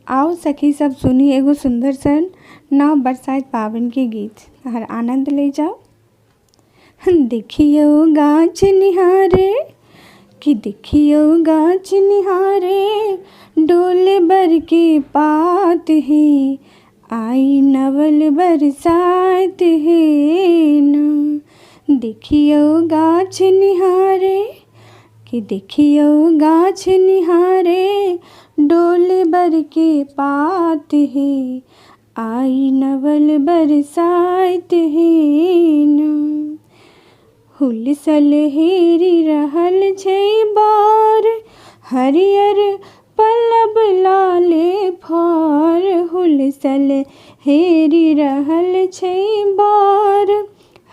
आओ सखी सब सुनी एगो सुंदर सन नव बरसाइत पावन के गीत हर आनंद ले जाओ। देखियो गाछ निहारे कि देखियो गाछ निहारे डोले बर के पात है आई नवल बरसात है ना। देखियो गाछ निहारे कि देखियो गाछ निहारे डोले बर के पात है आई नवल बरसात है ना। हुलसल हेरी रहल छै बार हरियर पल्लव लाले फार। हुलसल हेरी रहल छै बार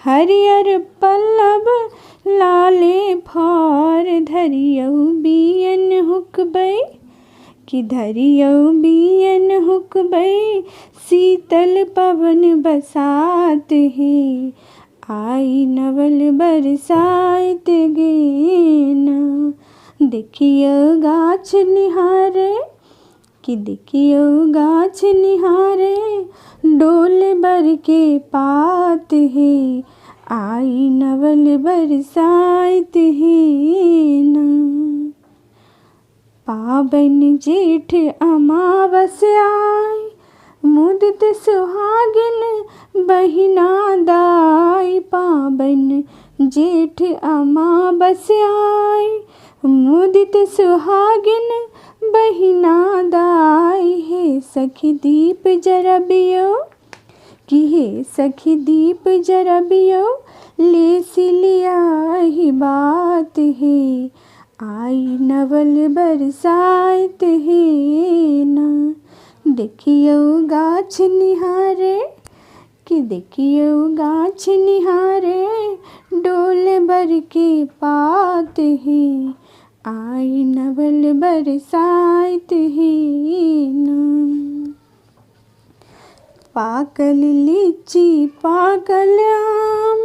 हरियर पल्लव लाले फार। धरियौ बियन हुकबै कि धरियौ बियन हुकबै शीतल पवन बसात है आई नवल बरसात गे ना। देखियो गाछ निहारे कि देखियो गाछ निहारे डोले बर के पात है आई नवल बरसात है ना। पाबन जेठ अमावस आय मुदित सुहागिन बहिना दाई। पाबन जेठ अमावस आय मुदित सुहागिन बहिना दाई। हे सखी दीप जरबियो कि हे सखी दीप जरबियो ले सिलिया ही बात है आई नवल बरसात है ना। देखियो गाछ निहारे कि देखियो गाछ निहारे डोले बर के पात है आई नवल बरसात है ना। पाकल लीची पाकल आम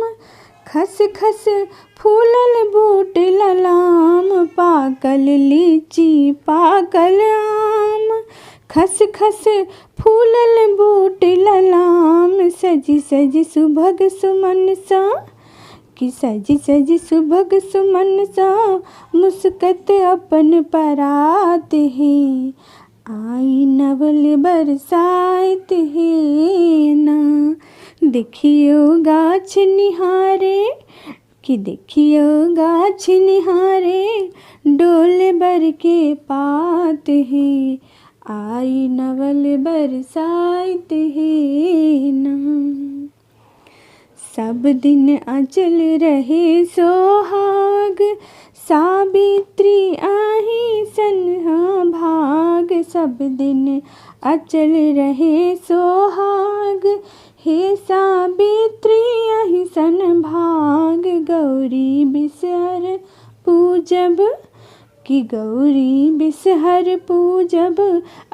खस खस फूलल बूट ललाम। पाकल लीची पाकल आम खस खस फूलल बूट ललाम। सजी सजी सुभग सुमन सा कि सजी सजी सुभग सुमन सा मुस्कत अपन परात है आई नवल बरसात है ना। देखियो गाछ निहारे कि देखियो गाछ निहारे डोले बर के पात है आई नवल बरसात है ना। सब दिन अचल रहे सोहाग सावित्री आही सन्हा भाग। सब दिन अचल रहे सोहाग हे सावित्री आही सन भाग। गौरी बिसहर पूजब कि गौरी बिसहर पूजब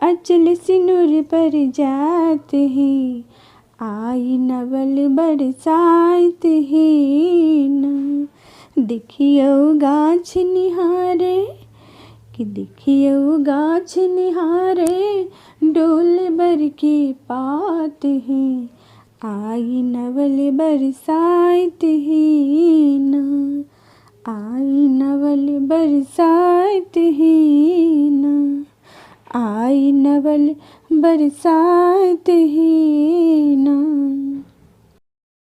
अचल सिनुर पर जात है आई नवल बरसात है ना। देखियो गाछ निहारे कि देखियो गाछ निहारे डोले बर के पात है आई नवल बरसात है ना आई नवल बरसात है ना आई नवल बरसात है ना।